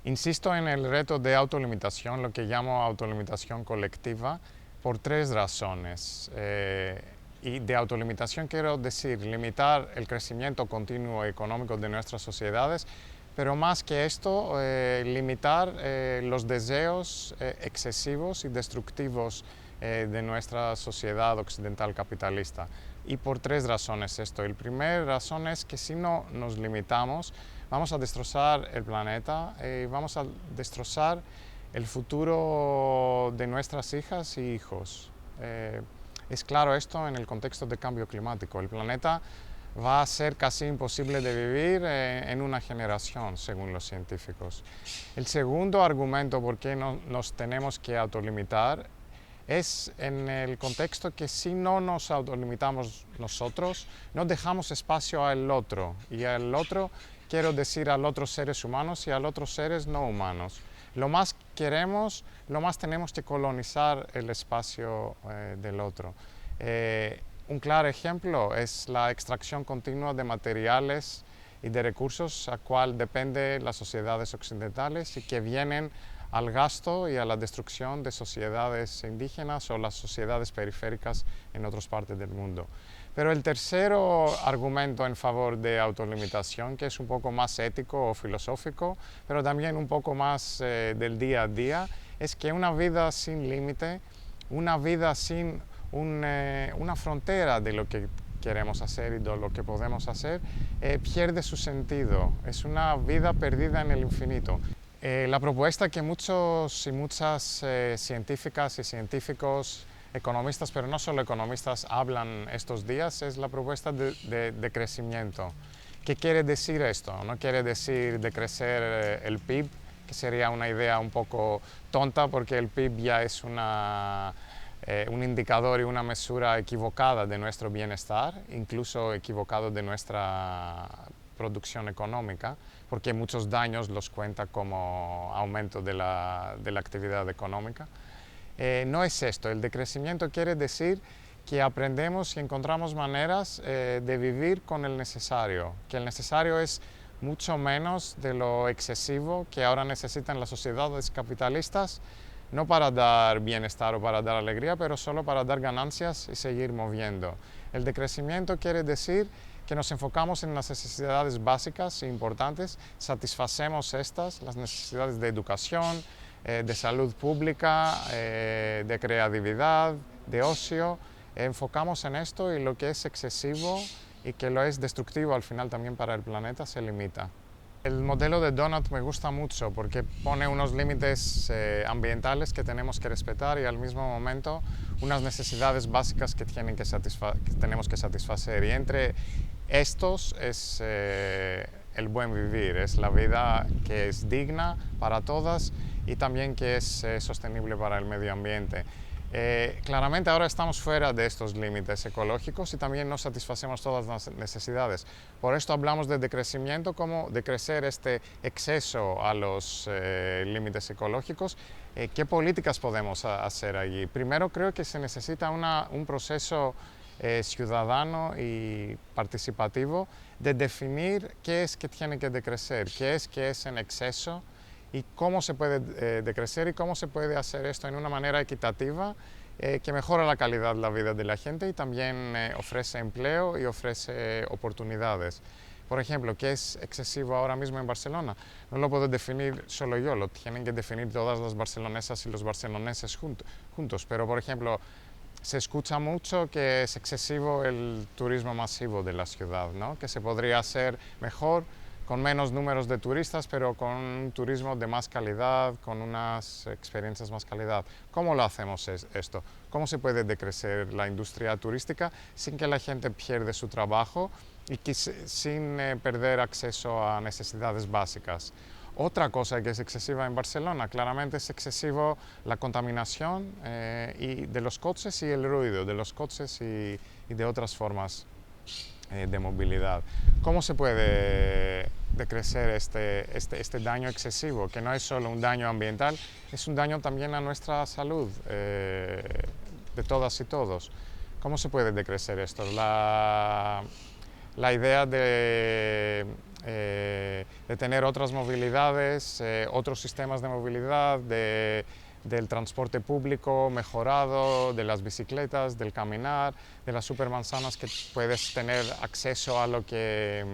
Insisto en el reto de autolimitación, lo que llamo autolimitación colectiva, por tres razones. Y de autolimitación quiero decir limitar el crecimiento continuo económico de nuestras sociedades, pero más que esto, limitar los deseos excesivos y destructivos de nuestra sociedad occidental capitalista. Y por tres razones esto. La primera razón es que si no nos limitamos, vamos a destrozar el planeta y vamos a destrozar el futuro de nuestras hijas y hijos. Es claro esto en el contexto de cambio climático. El planeta va a ser casi imposible de vivir en una generación, según los científicos. El segundo argumento por qué nos tenemos que autolimitar es en el contexto que si no nos autolimitamos nosotros, no dejamos espacio al otro. Y al otro quiero decir a los otros seres humanos y a los otros seres no humanos. Lo más queremos, lo más tenemos que colonizar el espacio del otro. Un claro ejemplo es la extracción continua de materiales y de recursos a cual dependen las sociedades occidentales y que vienen al gasto y a la destrucción de sociedades indígenas o las sociedades periféricas en otras partes del mundo. Pero el tercero argumento en favor de autolimitación, que es un poco más ético o filosófico, pero también un poco más del día a día, es que una vida sin límite, una vida sin una frontera de lo que queremos hacer y de lo que podemos hacer, pierde su sentido. Es una vida perdida en el infinito. La propuesta que muchos y muchas científicas y científicos, economistas, pero no solo economistas, hablan estos días es la propuesta de crecimiento. ¿Qué quiere decir esto? No quiere decir decrecer el PIB, que sería una idea un poco tonta porque el PIB ya es un indicador y una mesura equivocada de nuestro bienestar, incluso equivocado de nuestra producción económica, porque muchos daños los cuenta como aumento de la actividad económica. No es esto, el decrecimiento quiere decir que aprendemos y encontramos maneras de vivir con el necesario, que el necesario es mucho menos de lo excesivo que ahora necesitan las sociedades capitalistas, no para dar bienestar o para dar alegría, pero solo para dar ganancias y seguir moviendo. El decrecimiento quiere decir que nos enfocamos en las necesidades básicas e importantes, satisfacemos estas, las necesidades de educación, de salud pública, de creatividad, de ocio, enfocamos en esto y lo que es excesivo y que lo es destructivo al final también para el planeta se limita. El modelo de Donut me gusta mucho porque pone unos límites ambientales que tenemos que respetar y al mismo momento unas necesidades básicas que tenemos que satisfacer. Y entre estos es el buen vivir, es la vida que es digna para todas y también que es sostenible para el medio ambiente. Claramente ahora estamos fuera de estos límites ecológicos y también no satisfacemos todas las necesidades. Por esto hablamos de decrecimiento como decrecer este exceso a los límites ecológicos. ¿Qué políticas podemos hacer allí? Primero creo que se necesita un proceso ciudadano y participativo de definir qué es que tiene que decrecer, qué es en exceso y cómo se puede decrecer y cómo se puede hacer esto en una manera equitativa que mejora la calidad de la vida de la gente y también ofrece empleo y ofrece oportunidades. Por ejemplo, ¿qué es excesivo ahora mismo en Barcelona? No lo puedo definir solo yo, lo tienen que definir todas las barcelonesas y los barceloneses juntos. Pero, por ejemplo, se escucha mucho que es excesivo el turismo masivo de la ciudad, ¿no? Que se podría hacer mejor con menos números de turistas, pero con un turismo de más calidad, con unas experiencias más calidad. ¿Cómo lo hacemos esto? ¿Cómo se puede decrecer la industria turística sin que la gente pierda su trabajo y sin perder acceso a necesidades básicas? Otra cosa que es excesiva en Barcelona, claramente es excesivo la contaminación y de los coches y el ruido de los coches y de otras formas de movilidad. ¿Cómo se puede decrecer este daño excesivo, que no es solo un daño ambiental, es un daño también a nuestra salud de todas y todos? ¿Cómo se puede decrecer esto? La idea de de tener otras movilidades, otros sistemas de movilidad, del transporte público mejorado, de las bicicletas, del caminar, de las supermanzanas que puedes tener acceso a lo que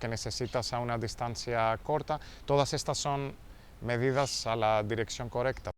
necesitas a una distancia corta. Todas estas son medidas a la dirección correcta.